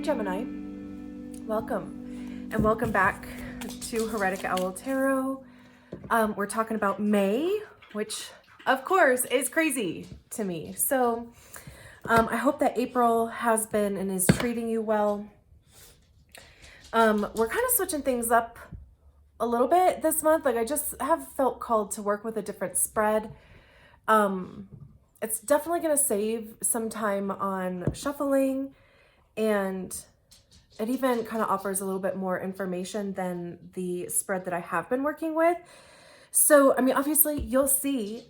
Gemini, welcome and welcome back to Heretic Owl Tarot. We're talking about May, which of course is crazy to me. So I hope that April has been and is treating you well. We're kind of switching things up a little bit this month. Like I just have felt called to work with a different spread. It's definitely going to save some time on shuffling, and it even kind of offers a little bit more information than the spread that I have been working with. So, I mean, obviously you'll see,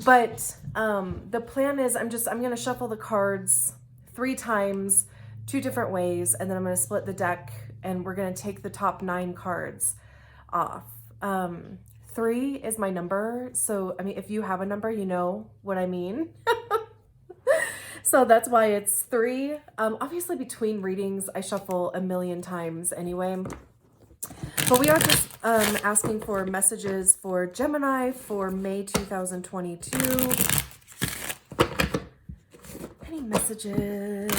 but the plan is I'm going to shuffle the cards 3 times, 2 different ways, and then I'm going to split the deck and we're going to take the top 9 cards off. 3 is my number. So, I mean, if you have a number, you know what I mean. So that's why it's 3. Obviously between readings, I shuffle a million times anyway. But we are just asking for messages for Gemini for May 2022. Any messages?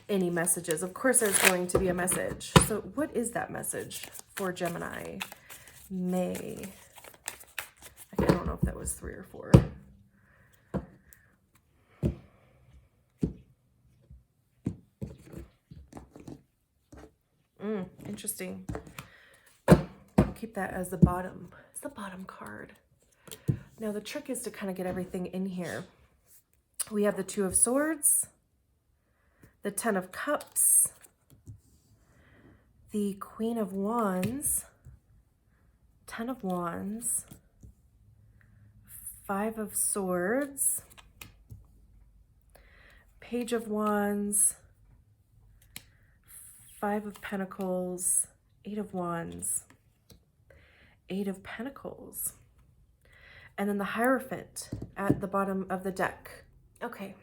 Any messages? Of course there's going to be a message. So what is that message for Gemini? May. I don't know if that was 3 or 4. Interesting. I'll keep that as the bottom. It's the bottom card. Now the trick is to kind of get everything in here. We have the 2 of Swords, the 10 of Cups, the Queen of Wands, 10 of Wands, 5 of Swords, Page of Wands, 5 of Pentacles, 8 of Wands, 8 of Pentacles, and then the Hierophant at the bottom of the deck. Okay,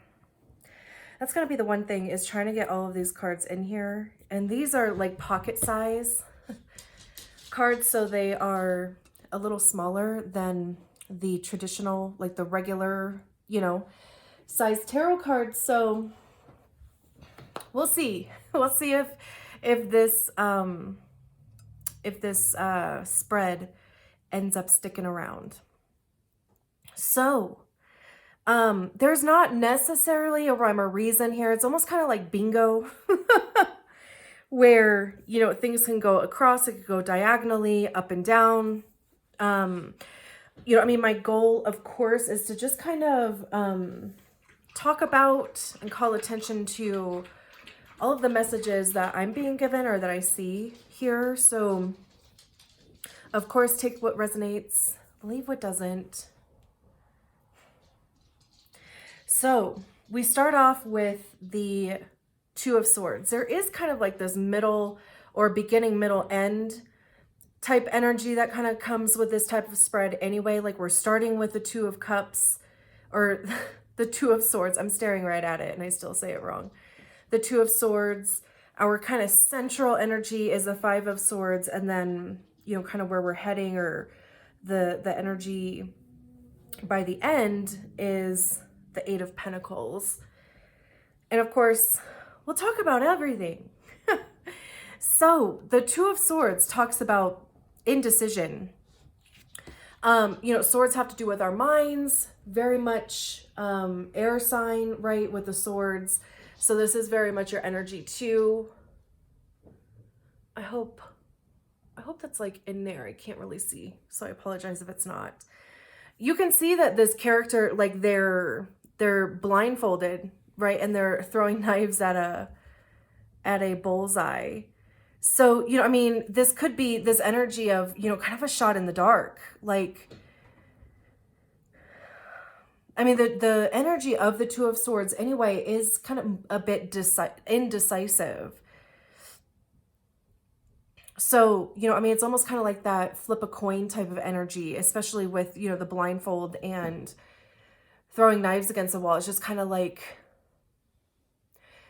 that's going to be the one thing, is trying to get all of these cards in here. And these are like pocket size cards, so they are a little smaller than the traditional, like the regular, you know, size tarot cards. So we'll see. We'll see if this spread ends up sticking around. So there's not necessarily a rhyme or reason here. It's almost kind of like bingo where, you know, things can go across, it could go diagonally, up and down. You know, I mean, my goal, of course, is to just kind of talk about and call attention to all of the messages that I'm being given or that I see here. So, of course, take what resonates, leave what doesn't. So, we start off with the 2 of Swords. There is kind of like this middle or beginning, middle, end type energy that kind of comes with this type of spread anyway. Like we're starting with the 2 of Cups or the 2 of Swords. I'm staring right at it and I still say it wrong. The 2 of Swords, our kind of central energy is the 5 of Swords, and then, you know, kind of where we're heading, or the energy by the end is the 8 of Pentacles. And of course, we'll talk about everything. So the 2 of Swords talks about indecision. You know, swords have to do with our minds, very much air sign, right, with the swords. So this is very much your energy too. I hope that's like in there. I can't really see, so I apologize if it's not. You can see that this character, like they're blindfolded, right? And they're throwing knives at a bullseye. So, you know, I mean, this could be this energy of, you know, kind of a shot in the dark. Like, I mean, the energy of the 2 of Swords anyway is kind of a bit indecisive. So, you know, I mean, it's almost kind of like that flip a coin type of energy, especially with, you know, the blindfold and throwing knives against the wall. It's just kind of like,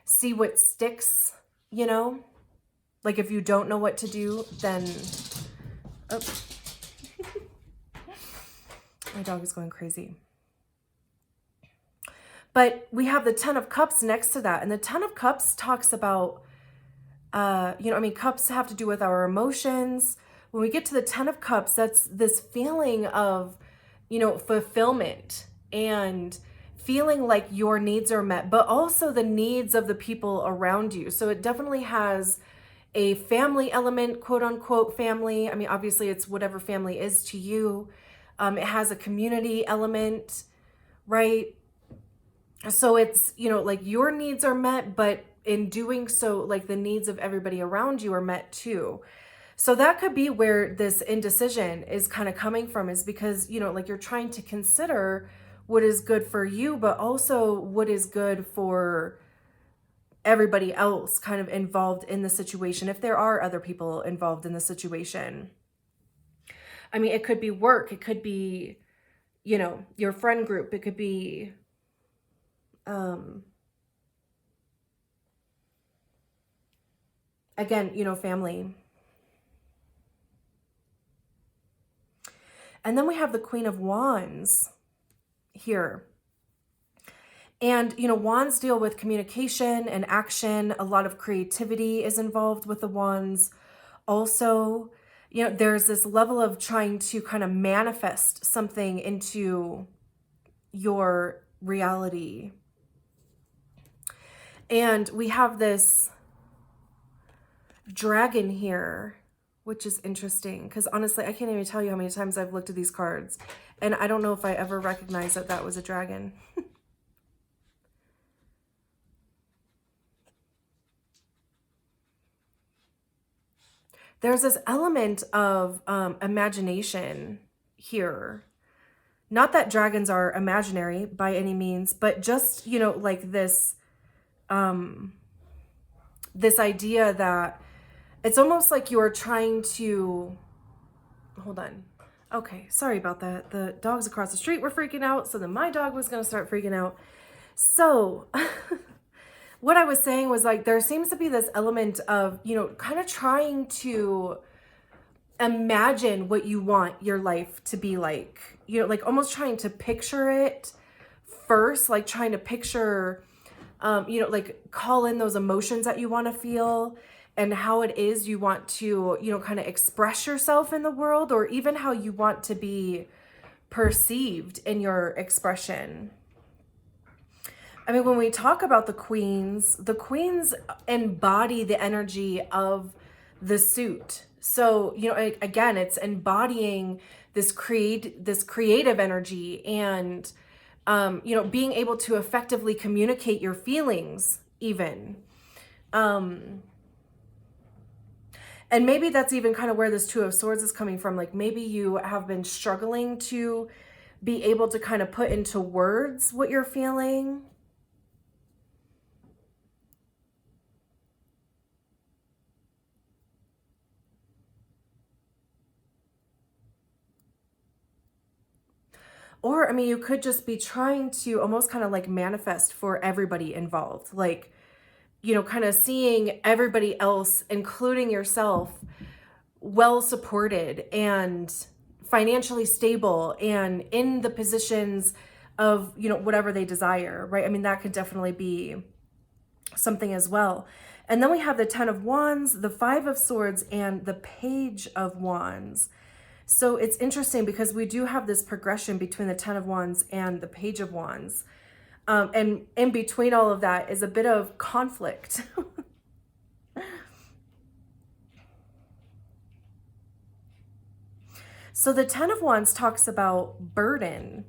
see what sticks, you know? Like if you don't know what to do, then, oh. My dog is going crazy. But we have the Ten of Cups next to that. And the Ten of Cups talks about, cups have to do with our emotions. When we get to the Ten of Cups, that's this feeling of, fulfillment and feeling like your needs are met, but also the needs of the people around you. So it definitely has a family element, quote unquote family. I mean, obviously it's whatever family is to you. It has a community element, right? So it's, like your needs are met, but in doing so, like the needs of everybody around you are met too. So that could be where this indecision is kind of coming from, is because, like you're trying to consider what is good for you, but also what is good for everybody else kind of involved in the situation, if there are other people involved in the situation. I mean, it could be work, it could be, your friend group, it could be, again, family. And then we have the Queen of Wands here. And, wands deal with communication and action. A lot of creativity is involved with the wands. Also, there's this level of trying to kind of manifest something into your reality. And we have this dragon here, which is interesting because honestly, I can't even tell you how many times I've looked at these cards and I don't know if I ever recognized that that was a dragon. There's this element of imagination here. Not that dragons are imaginary by any means, but just, like this, this idea that it's almost like you're trying to, hold on. Okay, sorry about that. The dogs across the street were freaking out, so then my dog was going to start freaking out. So what I was saying was like, there seems to be this element of, kind of trying to imagine what you want your life to be like, like almost trying to picture it first, like trying to picture, like call in those emotions that you want to feel and how it is you want to, kind of express yourself in the world, or even how you want to be perceived in your expression. I mean, when we talk about the queens embody the energy of the suit. So, again, it's embodying this creative energy and, being able to effectively communicate your feelings even. And maybe that's even kind of where this Two of Swords is coming from. Like maybe you have been struggling to be able to kind of put into words what you're feeling. Or, I mean, you could just be trying to almost kind of like manifest for everybody involved. Like, kind of seeing everybody else, including yourself, well supported and financially stable and in the positions of, whatever they desire, right? I mean, that could definitely be something as well. And then we have the Ten of Wands, the Five of Swords, and the Page of Wands. So it's interesting because we do have this progression between the Ten of Wands and the Page of Wands. And in between all of that is a bit of conflict. So the Ten of Wands talks about burden.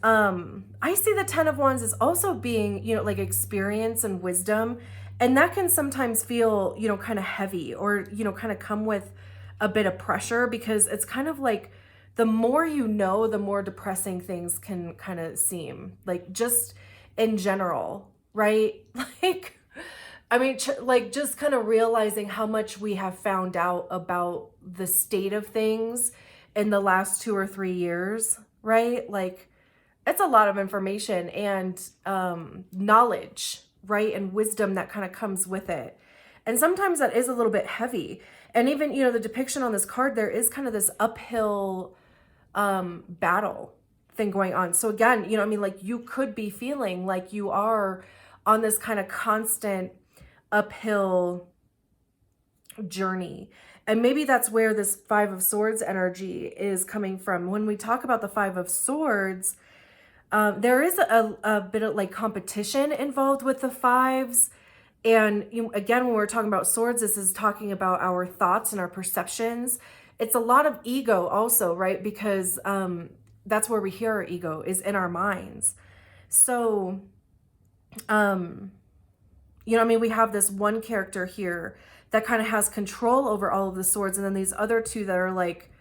I see the Ten of Wands as also being, like experience and wisdom. And that can sometimes feel, kind of heavy or, kind of come with a bit of pressure, because it's kind of like the more you know, the more depressing things can kind of seem, like just in general, right? Like, I mean, like just kind of realizing how much we have found out about the state of things in the last 2 or 3 years, right? Like it's a lot of information and knowledge, right? And wisdom that kind of comes with it. And sometimes that is a little bit heavy. And even, the depiction on this card, there is kind of this uphill battle thing going on. So again, you know, I mean, like you could be feeling like you are on this kind of constant uphill journey. And maybe that's where this Five of Swords energy is coming from. When we talk about the Five of Swords, there is a bit of like competition involved with the fives. And again, when we're talking about swords, this is talking about our thoughts and our perceptions. It's a lot of ego also, right? Because that's where we hear our ego, is in our minds. So, you know, I mean, we have this one character here that kind of has control over all of the swords. And then these other two that are like,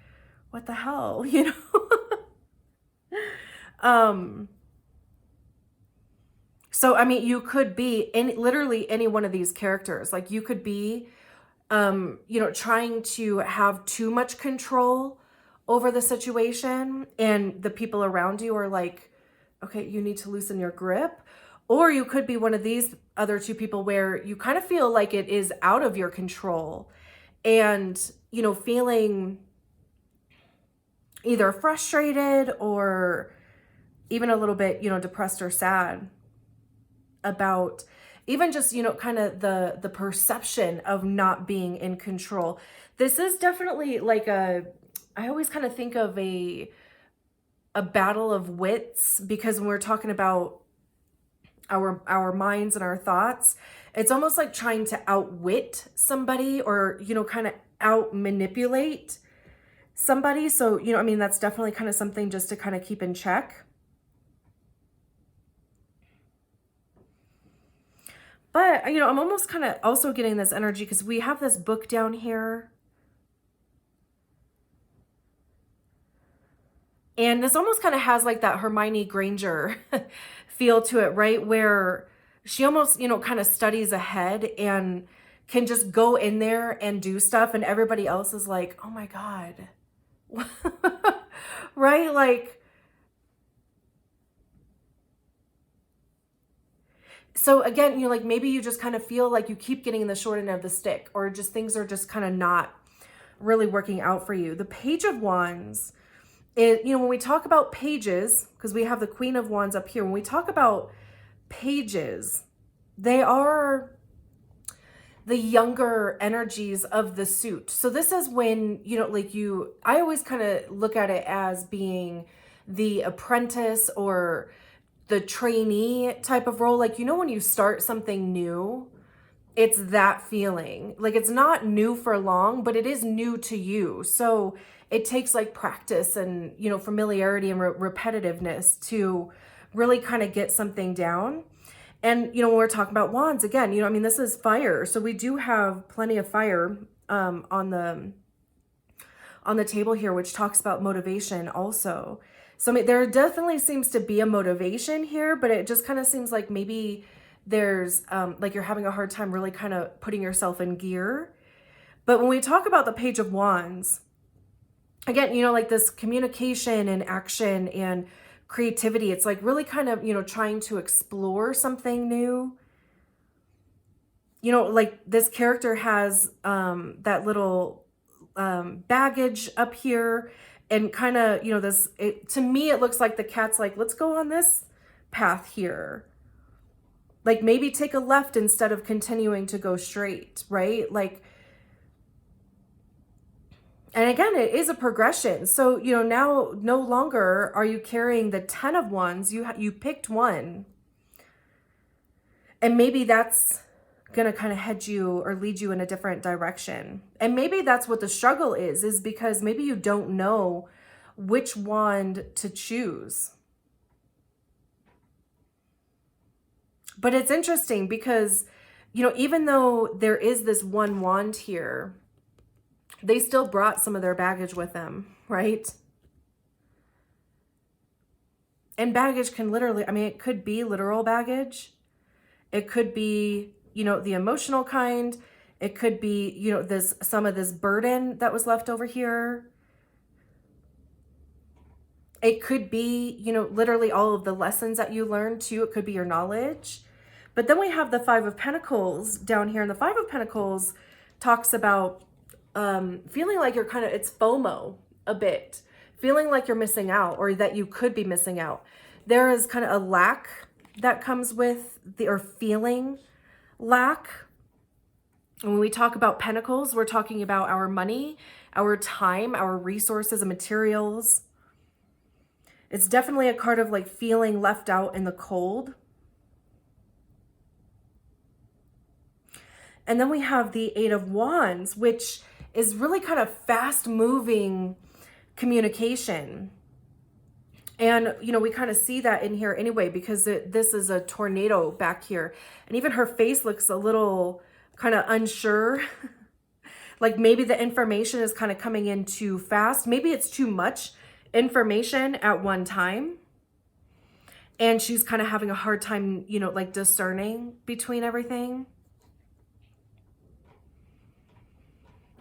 what the hell, you know? So, I mean, you could be literally any one of these characters. Like you could be, you know, trying to have too much control over the situation, and the people around you are like, okay, you need to loosen your grip. Or you could be one of these other two people where you kind of feel like it is out of your control, and, you know, feeling either frustrated or even a little bit, you know, depressed or sad about even just, you know, kind of the perception of not being in control. This is definitely like I always kind of think of a battle of wits, because when we're talking about our minds and our thoughts, it's almost like trying to outwit somebody, or, you know, kind of out manipulate somebody. So, you know, I mean, that's definitely kind of something just to kind of keep in check. But, you know, I'm almost kind of also getting this energy because we have this book down here. And this almost kind of has like that Hermione Granger feel to it, right? Where she almost, you know, kind of studies ahead and can just go in there and do stuff. And everybody else is like, oh my God. Right? Like, so again, you know, like maybe you just kind of feel like you keep getting the short end of the stick, or just things are just kind of not really working out for you. The Page of Wands, you know, when we talk about pages, because we have the Queen of Wands up here, when we talk about pages, they are the younger energies of the suit. So this is when, you know, like I always kind of look at it as being the apprentice or the trainee type of role. Like, you know, when you start something new, it's that feeling. Like it's not new for long, but it is new to you. So it takes like practice and, you know, familiarity and repetitiveness to really kind of get something down. And, you know, when we're talking about wands, again, you know, I mean, this is fire. So we do have plenty of fire on the table here, which talks about motivation also. So I mean, there definitely seems to be a motivation here, but it just kind of seems like maybe there's like you're having a hard time really kind of putting yourself in gear. But when we talk about the Page of Wands, again, you know, like this communication and action and creativity, it's like really kind of, you know, trying to explore something new. You know, like this character has that little baggage up here, and kind of, you know, to me, it looks like the cat's like, let's go on this path here. Like maybe take a left instead of continuing to go straight, right? Like, and again, it is a progression. So, you know, now no longer are you carrying the 10 of Wands. You picked one. And maybe that's going to kind of head you or lead you in a different direction. And maybe that's what the struggle is because maybe you don't know which wand to choose. But it's interesting because, you know, even though there is this one wand here, they still brought some of their baggage with them, right? And baggage can literally, I mean, it could be literal baggage. It could be, you know, the emotional kind. It could be, you know, some of this burden that was left over here. It could be, you know, literally all of the lessons that you learned too. It could be your knowledge. But then we have the Five of Pentacles down here. And the Five of Pentacles talks about feeling like you're kind of, it's FOMO a bit. feeling like you're missing out or that you could be missing out. There is kind of a lack that comes with or feeling lack. When we talk about Pentacles, we're talking about our money, our time, our resources and materials. It's definitely a card of like feeling left out in the cold. And then we have the Eight of Wands, which is really kind of fast moving communication. And, you know, we kind of see that in here anyway, because this is a tornado back here. And even her face looks a little kind of unsure. Like maybe the information is kind of coming in too fast. Maybe it's too much information at one time. And she's kind of having a hard time, you know, like discerning between everything.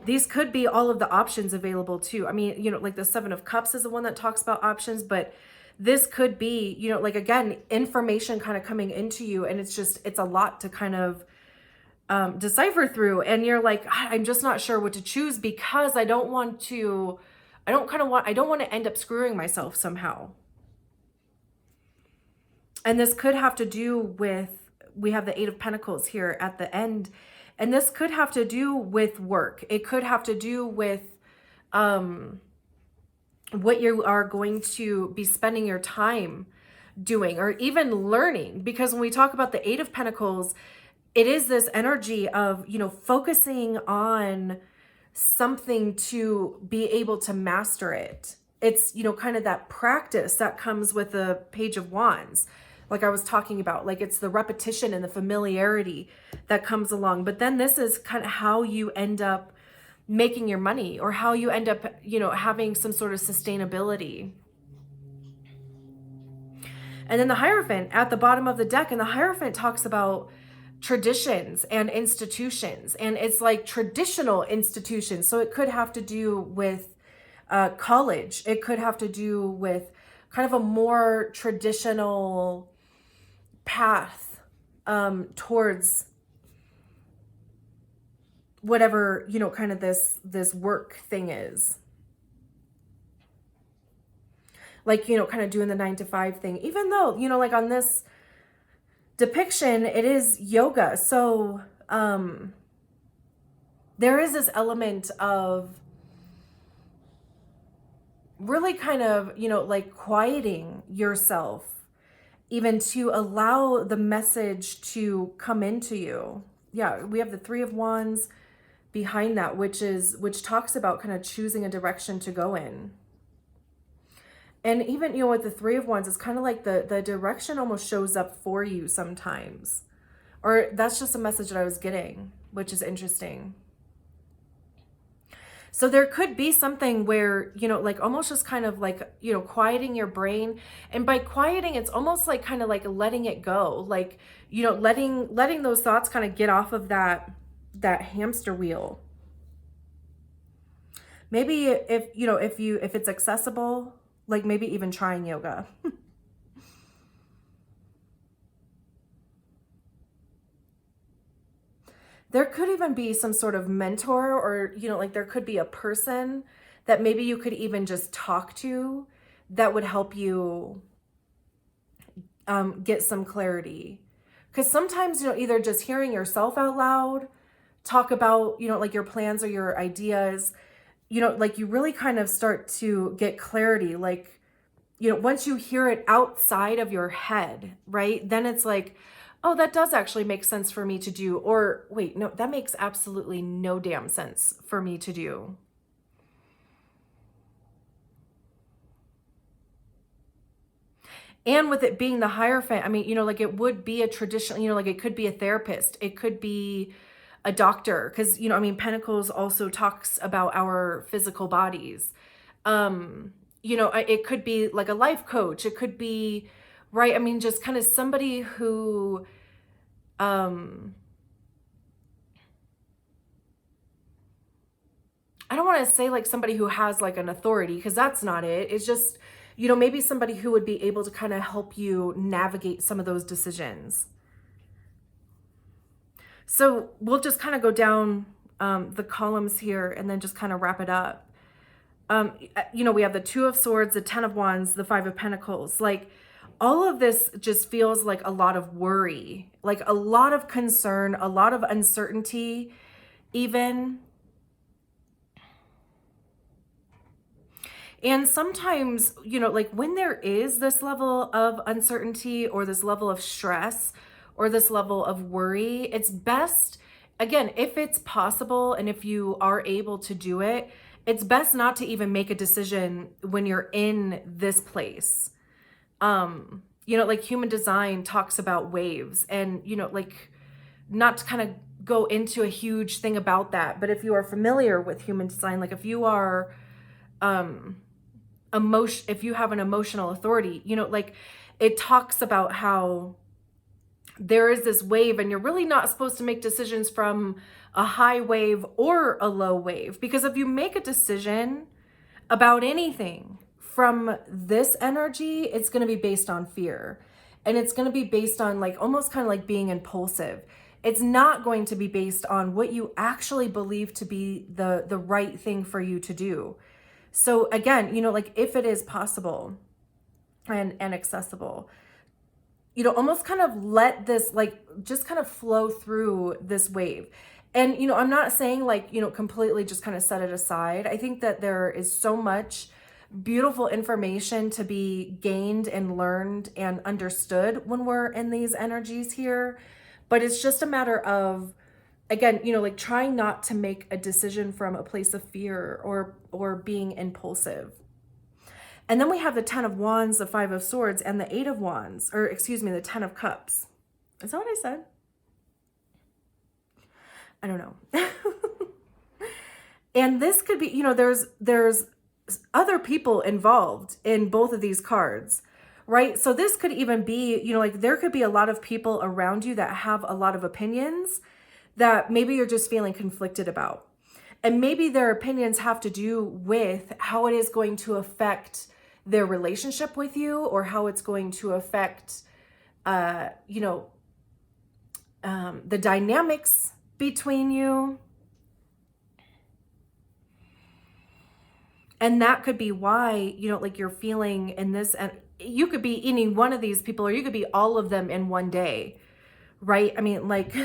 These could be all of the options available too. I mean, you know, like the Seven of Cups is the one that talks about options, but this could be, you know, like again, information kind of coming into you, and it's a lot to kind of decipher through. And you're like, I'm just not sure what to choose because I don't want to end up screwing myself somehow. And this could have to do with, we have the Eight of Pentacles here at the end. And this could have to do with work. It could have to do with what you are going to be spending your time doing or even learning. Because when we talk about the Eight of Pentacles, it is this energy of, you know, focusing on something to be able to master it. It's, you know, kind of that practice that comes with the Page of Wands. Like I was talking about, like it's the repetition and the familiarity that comes along. But then this is kind of how you end up making your money, or how you end up, you know, having some sort of sustainability. And then the Hierophant at the bottom of the deck, and the Hierophant talks about traditions and institutions, and it's like traditional institutions. So it could have to do with college. It could have to do with kind of a more traditional path towards whatever, you know, kind of this work thing is. Like, you know, kind of doing the 9-to-5 thing, even though, you know, like on this depiction, it is yoga. So there is this element of really kind of, you know, like quieting yourself, even to allow the message to come into you. Yeah, we have the Three of Wands behind that, which talks about kind of choosing a direction to go in. And even, you know, with the Three of Wands, it's kind of like the direction almost shows up for you sometimes. Or that's just a message that I was getting, which is interesting. So there could be something where, you know, like almost just kind of like, you know, quieting your brain. And by quieting, it's almost like kind of like letting it go. Like, you know, letting those thoughts kind of get off of that hamster wheel. Maybe if it's accessible, like maybe even trying yoga. There could even be some sort of mentor, or, you know, like there could be a person that maybe you could even just talk to that would help you get some clarity. Because sometimes, you know, either just hearing yourself out loud, talk about, you know, like your plans or your ideas, you know, like you really kind of start to get clarity. Like, you know, once you hear it outside of your head, right? Then it's like, oh, that does actually make sense for me to do. Or wait, no, that makes absolutely no damn sense for me to do. And with it being the Hierophant, I mean, you know, like it would be a traditional, you know, like it could be a therapist. It could be a doctor. Because, you know, I mean, Pentacles also talks about our physical bodies. You know, it could be like a life coach. It could be, right? I mean, just kind of somebody who, I don't want to say like somebody who has like an authority, because that's not it. It's just, you know, maybe somebody who would be able to kind of help you navigate some of those decisions. So we'll just kind of go down the columns here and then just kind of wrap it up. We have the Two of Swords, the Ten of Wands, the Five of Pentacles. Like, all of this just feels like a lot of worry, like a lot of concern, a lot of uncertainty, even. And sometimes, like when there is this level of uncertainty or this level of stress or this level of worry, it's best, again, if it's possible and if you are able to do it, it's best not to even make a decision when you're in this place. Like human design talks about waves and, like not to kind of go into a huge thing about that. But if you are familiar with human design, like if you are, if you have an emotional authority, like it talks about how there is this wave and you're really not supposed to make decisions from a high wave or a low wave. Because if you make a decision about anything from this energy, it's going to be based on fear. And it's going to be based on like almost kind of like being impulsive. It's not going to be based on what you actually believe to be the right thing for you to do. So again, like if it is possible and accessible, almost kind of let this like just kind of flow through this wave. And, I'm not saying like, completely just kind of set it aside. I think that there is so much beautiful information to be gained and learned and understood when we're in these energies here. But it's just a matter of, again, like trying not to make a decision from a place of fear or being impulsive. And then we have the Ten of Wands, the Five of Swords, and the Eight of Wands, or excuse me, the Ten of Cups. Is that what I said? I don't know. And this could be, there's other people involved in both of these cards, right? So this could even be, like there could be a lot of people around you that have a lot of opinions that maybe you're just feeling conflicted about. And maybe their opinions have to do with how it is going to affect their relationship with you, or how it's going to affect, the dynamics between you. And that could be why, like you're feeling in this, and you could be any one of these people, or you could be all of them in one day, right? I mean, like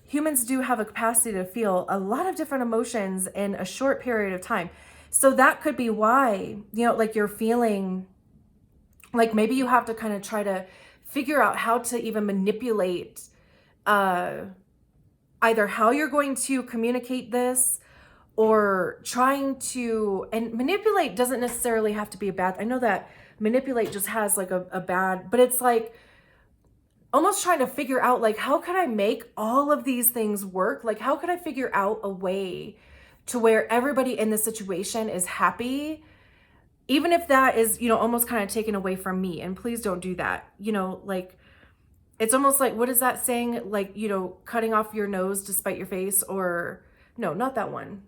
humans do have a capacity to feel a lot of different emotions in a short period of time. So that could be why, like you're feeling like maybe you have to kind of try to figure out how to even manipulate either how you're going to communicate this, or trying to, and manipulate doesn't necessarily have to be a bad, I know that manipulate just has like a bad, but it's like almost trying to figure out like, how can I make all of these things work? Like, how could I figure out a way to where everybody in the situation is happy, even if that is, almost kind of taken away from me. And please don't do that. Like, it's almost like, what is that saying? Like, cutting off your nose to spite your face, or no, not that one.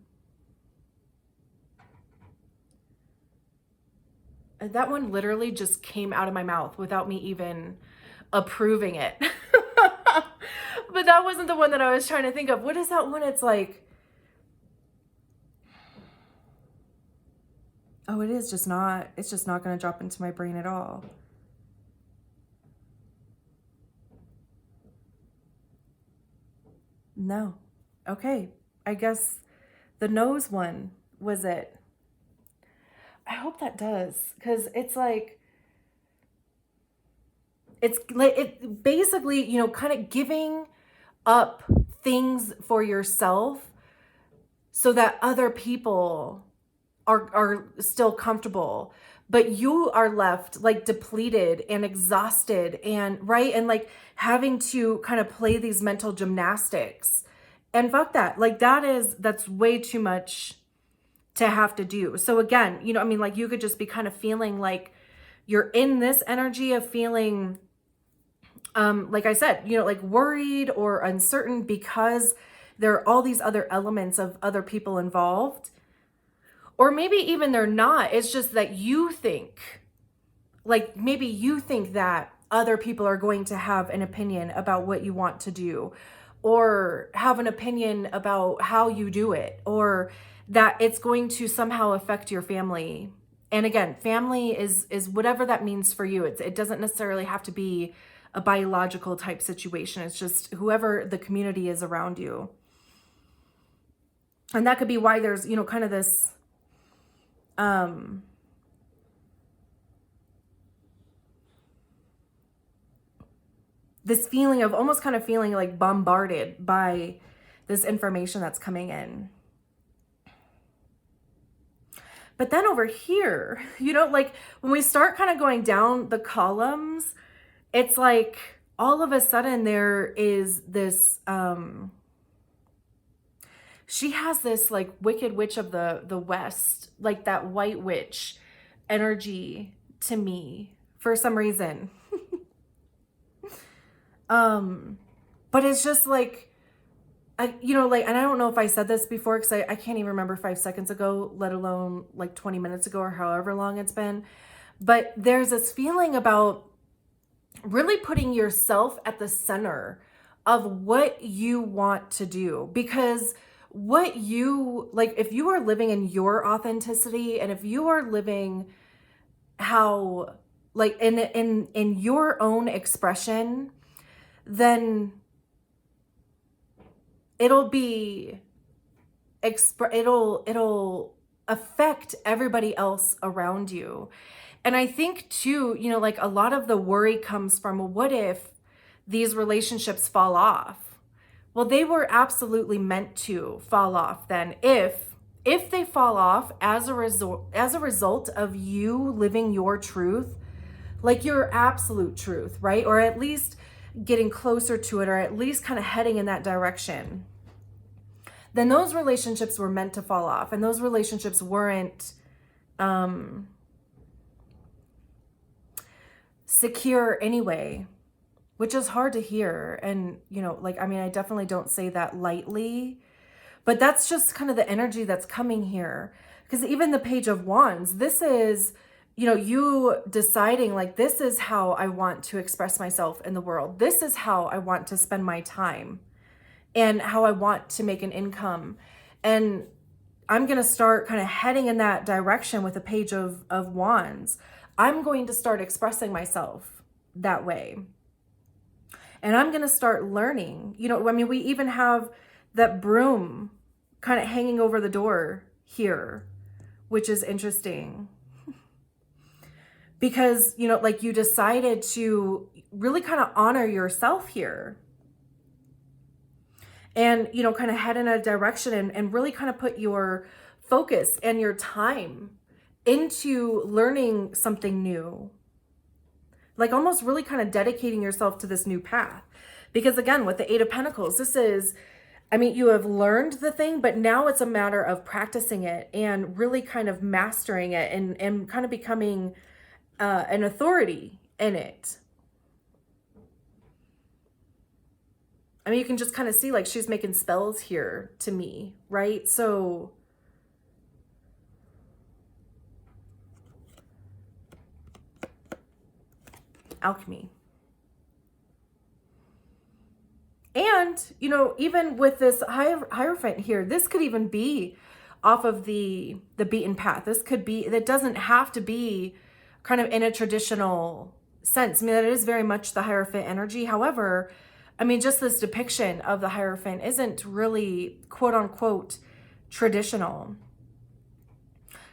That one literally just came out of my mouth without me even approving it. But that wasn't the one that I was trying to think of. What is that one? It's like, oh, it's just not going to drop into my brain at all. No. Okay. I guess the nose one was it. I hope that does, because it's like, it basically, kind of giving up things for yourself so that other people are still comfortable, but you are left like depleted and exhausted and right. And like having to kind of play these mental gymnastics, and fuck that. Like that's way too much to have to do. So again, like you could just be kind of feeling like you're in this energy of feeling, like I said, like worried or uncertain because there are all these other elements of other people involved. Or maybe even they're not. It's just that you think, like maybe you think that other people are going to have an opinion about what you want to do, or have an opinion about how you do it, or that it's going to somehow affect your family. And again, family is whatever that means for you. It doesn't necessarily have to be a biological type situation. It's just whoever the community is around you. And that could be why there's, you know, kind of this, this feeling of almost kind of feeling like bombarded by this information that's coming in. But then over here, you know, like when we start kind of going down the columns, it's like all of a sudden there is this, she has this like Wicked Witch of the West, like that white witch energy to me for some reason. But it's just like, you know, like, and I don't know if I said this before, because I can't even remember 5 seconds ago, let alone like 20 minutes ago or however long it's been. But there's this feeling about really putting yourself at the center of what you want to do. Because what you, like, if you are living in your authenticity, and if you are living how, like, in your own expression, then it'll affect everybody else around you. And I think too, you know, like a lot of the worry comes from, well, what if these relationships fall off? Well, they were absolutely meant to fall off then. If they fall off as a result of you living your truth, like your absolute truth, right? Or at least getting closer to it, or at least kind of heading in that direction, then those relationships were meant to fall off. And those relationships weren't secure anyway, which is hard to hear. And, you know, like, I mean, I definitely don't say that lightly, but that's just kind of the energy that's coming here. Because even the Page of Wands, this is, you know, you deciding like, this is how I want to express myself in the world. This is how I want to spend my time and how I want to make an income. And I'm going to start kind of heading in that direction with the Page of Wands. I'm going to start expressing myself that way. And I'm going to start learning, you know, I mean, we even have that broom kind of hanging over the door here, which is interesting. Because, you know, like you decided to really kind of honor yourself here. And, you know, kind of head in a direction and really kind of put your focus and your time into learning something new. Like almost really kind of dedicating yourself to this new path. Because again, with the 8 of Pentacles, this is, I mean, you have learned the thing, but now it's a matter of practicing it and really kind of mastering it and kind of becoming an authority in it. I mean, you can just kind of see like she's making spells here to me, right? So alchemy. And, you know, even with this Hierophant here, this could even be off of the beaten path. This could be, that doesn't have to be kind of in a traditional sense. I mean, that is very much the Hierophant energy. However, I mean, just this depiction of the Hierophant isn't really quote unquote traditional.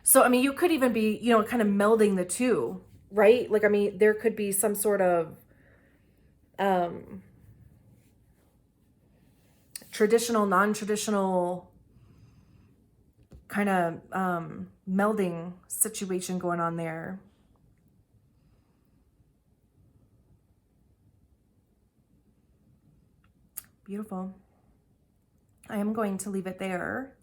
So, I mean, you could even be, you know, kind of melding the two, right? Like, I mean, there could be some sort of traditional, non-traditional kind of melding situation going on there. Beautiful. I am going to leave it there.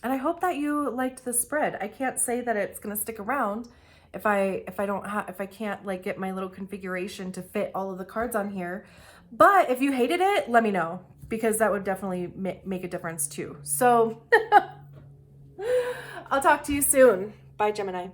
And I hope that you liked the spread. I can't say that it's going to stick around if I can't like get my little configuration to fit all of the cards on here. But if you hated it, let me know, because that would definitely make a difference too. So I'll talk to you soon. Bye, Gemini.